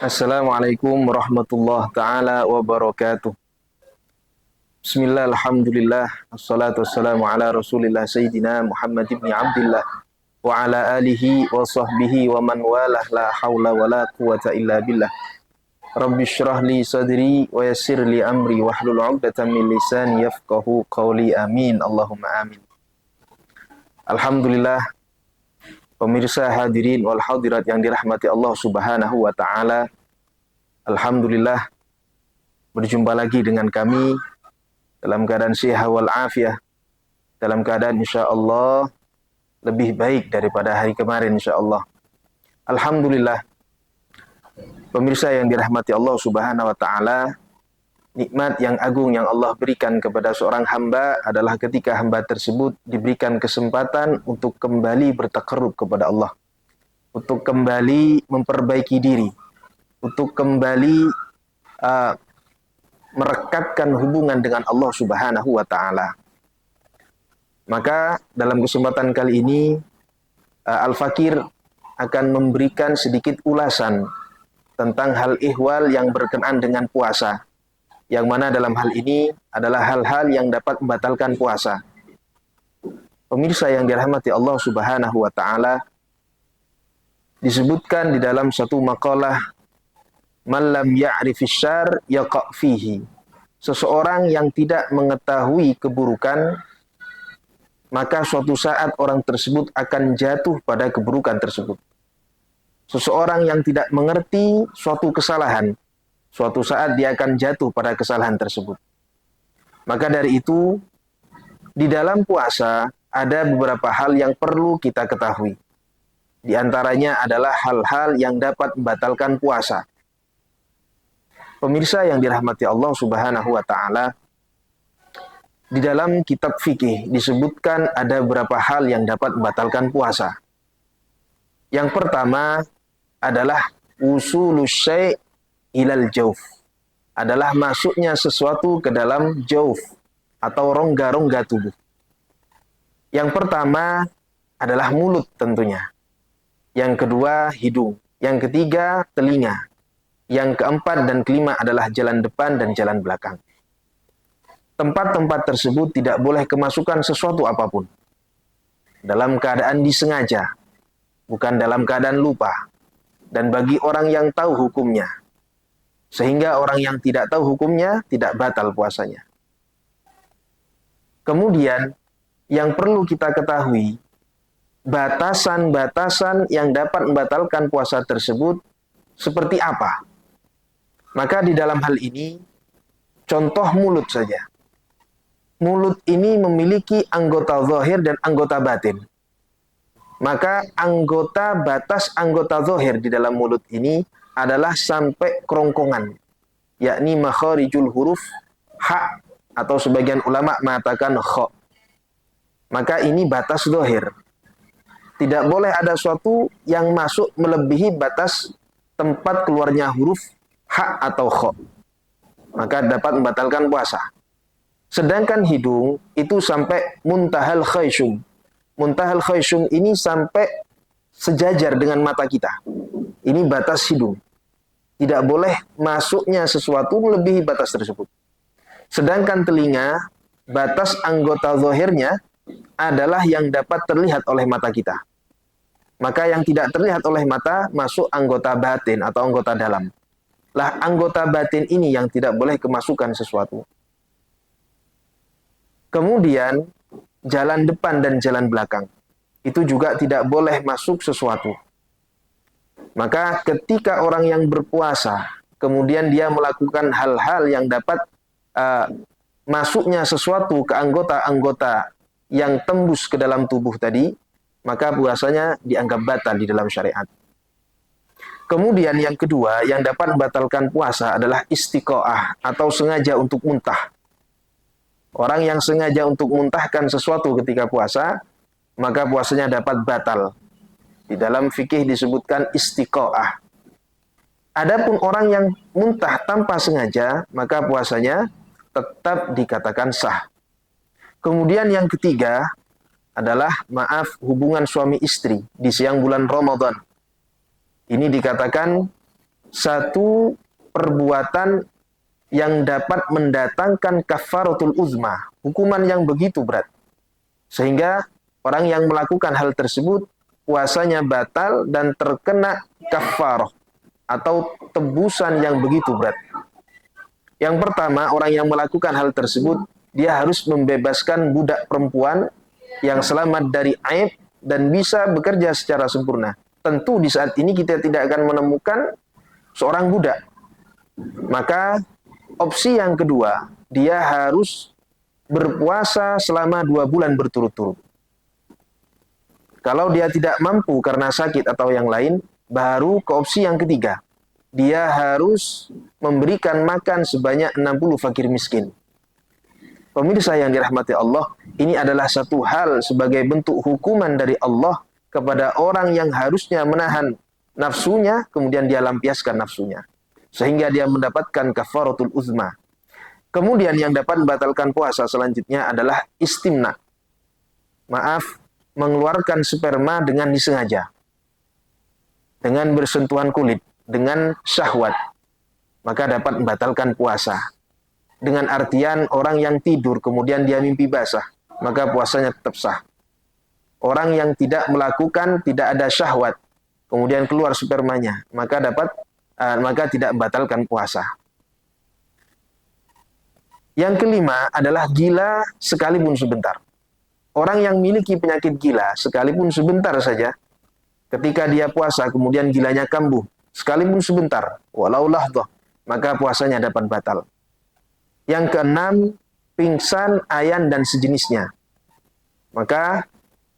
Assalamualaikum warahmatullahi taala wabarakatuh. Bismillah, alhamdulillah, assalatu wassalamu ala rasulillah sayyidina Muhammad ibn Abdillah wa ala alihi wa sahbihi wa man walah la hawla wa la quwata illa billah. Rabbi syrah li sadri wa yassir li amri wahlul 'uqdatam min lisani yafqahu qawli, amin Allahumma amin. Alhamdulillah, pemirsa hadirin wal hadirat yang dirahmati Allah Subhanahu wa taala. Alhamdulillah, berjumpa lagi dengan kami dalam keadaan sehat wal afiah, dalam keadaan insyaallah lebih baik daripada hari kemarin insyaallah. Alhamdulillah, pemirsa yang dirahmati Allah Subhanahu wa taala, nikmat yang agung yang Allah berikan kepada seorang hamba adalah ketika hamba tersebut diberikan kesempatan untuk kembali bertakarrub kepada Allah, untuk kembali memperbaiki diri, untuk kembali merekatkan hubungan dengan Allah Subhanahu wa taala. Maka dalam kesempatan kali ini Al-Fakir akan memberikan sedikit ulasan tentang hal ihwal yang berkenaan dengan puasa, yang mana dalam hal ini adalah hal-hal yang dapat membatalkan puasa. Pemirsa yang dirahmati Allah Subhanahu wa taala, disebutkan di dalam satu makalah, man lam ya'rifis syarr yaqa' fihi. Seseorang yang tidak mengetahui keburukan, maka suatu saat orang tersebut akan jatuh pada keburukan tersebut. Seseorang yang tidak mengerti suatu kesalahan, suatu saat dia akan jatuh pada kesalahan tersebut. Maka dari itu, di dalam puasa ada beberapa hal yang perlu kita ketahui. Di antaranya adalah hal-hal yang dapat membatalkan puasa. Pemirsa yang dirahmati Allah Subhanahu wa taala, di dalam kitab fikih disebutkan ada beberapa hal yang dapat membatalkan puasa. Yang pertama adalah usulus syai' ilal jauf, adalah masuknya sesuatu ke dalam jauf atau rongga-rongga tubuh. Yang pertama adalah mulut tentunya. Yang kedua hidung, yang ketiga telinga. Yang keempat dan kelima adalah jalan depan dan jalan belakang. Tempat-tempat tersebut tidak boleh kemasukan sesuatu apapun. Dalam keadaan disengaja, bukan dalam keadaan lupa. Dan bagi orang yang tahu hukumnya. Sehingga orang yang tidak tahu hukumnya tidak batal puasanya. Kemudian, yang perlu kita ketahui, batasan-batasan yang dapat membatalkan puasa tersebut seperti apa? Maka di dalam hal ini, contoh mulut saja. Mulut ini memiliki anggota zahir dan anggota batin. Maka batas anggota zahir di dalam mulut ini adalah sampai kerongkongan, yakni makharijul huruf ha, atau sebagian ulama mengatakan kha. Maka ini batas zahir. Tidak boleh ada suatu yang masuk melebihi batas tempat keluarnya huruf ha atau kha, maka dapat membatalkan puasa. Sedangkan hidung itu sampai muntahal khayshum. Muntahal khayshum ini sampai sejajar dengan mata kita. Ini batas hidung. Tidak boleh masuknya sesuatu melebihi batas tersebut. Sedangkan telinga, batas anggota zahirnya adalah yang dapat terlihat oleh mata kita. Maka yang tidak terlihat oleh mata masuk anggota batin atau anggota dalam. Lah anggota batin ini yang tidak boleh kemasukan sesuatu. Kemudian jalan depan dan jalan belakang itu juga tidak boleh masuk sesuatu. Maka ketika orang yang berpuasa kemudian dia melakukan hal-hal yang dapat masuknya sesuatu ke anggota-anggota yang tembus ke dalam tubuh tadi, maka puasanya dianggap batal di dalam syariat. Kemudian yang kedua yang dapat membatalkan puasa adalah istiqoah atau sengaja untuk muntah. Orang yang sengaja untuk muntahkan sesuatu ketika puasa, maka puasanya dapat batal. Di dalam fikih disebutkan istiqoah. Adapun orang yang muntah tanpa sengaja, maka puasanya tetap dikatakan sah. Kemudian yang ketiga adalah hubungan suami istri di siang bulan Ramadan. Ini dikatakan satu perbuatan yang dapat mendatangkan kafaratul uzma, hukuman yang begitu berat. Sehingga orang yang melakukan hal tersebut puasanya batal dan terkena kafarah atau tebusan yang begitu berat. Yang pertama, orang yang melakukan hal tersebut dia harus membebaskan budak perempuan yang selamat dari aib dan bisa bekerja secara sempurna. Tentu di saat ini kita tidak akan menemukan seorang budak. Maka opsi yang kedua, dia harus berpuasa selama 2 bulan berturut-turut. Kalau dia tidak mampu karena sakit atau yang lain, baru ke opsi yang ketiga. Dia harus memberikan makan sebanyak 60 fakir miskin. Pemirsa yang dirahmati Allah, ini adalah satu hal sebagai bentuk hukuman dari Allah kepada orang yang harusnya menahan nafsunya, kemudian dia lampiaskan nafsunya. Sehingga dia mendapatkan kafaratul uzma. Kemudian yang dapat membatalkan puasa selanjutnya adalah istimna. Maaf, mengeluarkan sperma dengan disengaja. Dengan bersentuhan kulit, dengan syahwat. Maka dapat membatalkan puasa. Dengan artian orang yang tidur kemudian dia mimpi basah, maka puasanya tetap sah. Orang yang tidak melakukan, tidak ada syahwat, kemudian keluar spermanya, maka tidak membatalkan puasa. Yang kelima adalah gila sekalipun sebentar. Orang yang memiliki penyakit gila sekalipun sebentar saja, ketika dia puasa kemudian gilanya kambuh, sekalipun sebentar, walau lahdah, maka puasanya dapat batal. Yang keenam, pingsan, ayan, dan sejenisnya. Maka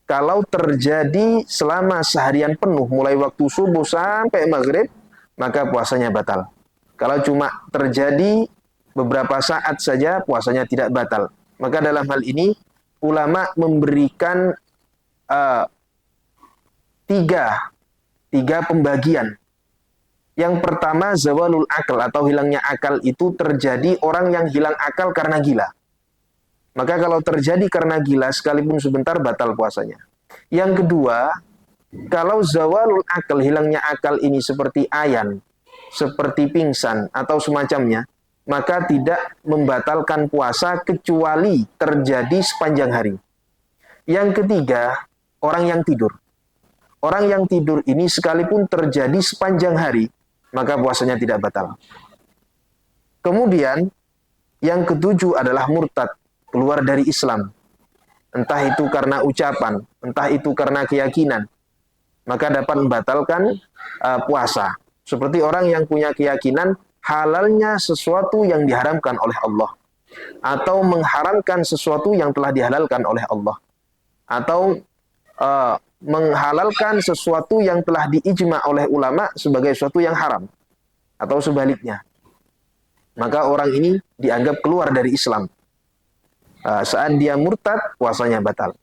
kalau terjadi selama seharian penuh, mulai waktu subuh sampai maghrib, maka puasanya batal. Kalau cuma terjadi beberapa saat saja, puasanya tidak batal. Maka dalam hal ini, ulama memberikan tiga pembagian. Yang pertama, zawalul akal atau hilangnya akal itu terjadi orang yang hilang akal karena gila. Maka kalau terjadi karena gila, sekalipun sebentar batal puasanya. Yang kedua, kalau zawalul akal, hilangnya akal ini seperti ayan, seperti pingsan atau semacamnya, maka tidak membatalkan puasa kecuali terjadi sepanjang hari. Yang ketiga, orang yang tidur. Orang yang tidur ini sekalipun terjadi sepanjang hari, maka puasanya tidak batal. Kemudian, yang ketujuh adalah murtad, keluar dari Islam. Entah itu karena ucapan, entah itu karena keyakinan, maka dapat membatalkan puasa. Seperti orang yang punya keyakinan halalnya sesuatu yang diharamkan oleh Allah, atau mengharamkan sesuatu yang telah dihalalkan oleh Allah, atau menghalalkan sesuatu yang telah diijma oleh ulama sebagai sesuatu yang haram, atau sebaliknya. Maka orang ini dianggap keluar dari Islam. Saat dia murtad, puasanya batal.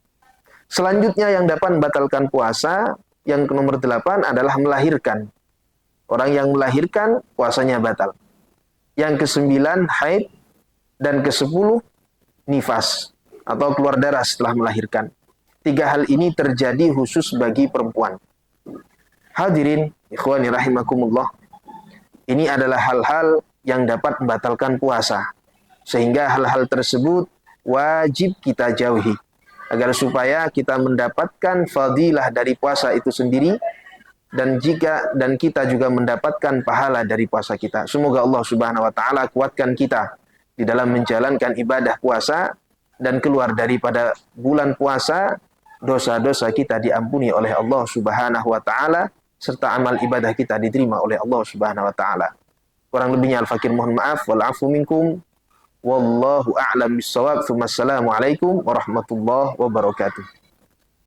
Selanjutnya yang dapat membatalkan puasa, yang nomor 8 adalah melahirkan. Orang yang melahirkan, puasanya batal. Yang ke-9, haid. Dan ke-10, nifas. Atau keluar darah setelah melahirkan. 3 hal ini terjadi khusus bagi perempuan. Hadirin, ikhwani rahimakumullah. Ini adalah hal-hal yang dapat membatalkan puasa. Sehingga hal-hal tersebut wajib kita jauhi. Agar supaya kita mendapatkan fadilah dari puasa itu sendiri, dan kita juga mendapatkan pahala dari puasa kita. Semoga Allah Subhanahu wa taala kuatkan kita di dalam menjalankan ibadah puasa, dan keluar daripada bulan puasa dosa-dosa kita diampuni oleh Allah Subhanahu wa taala, serta amal ibadah kita diterima oleh Allah Subhanahu wa taala. Kurang lebihnya al-fakir mohon maaf, wal afu minkum. Wallahu a'lam bissawab. Assalamualaikum warahmatullahi wabarakatuh.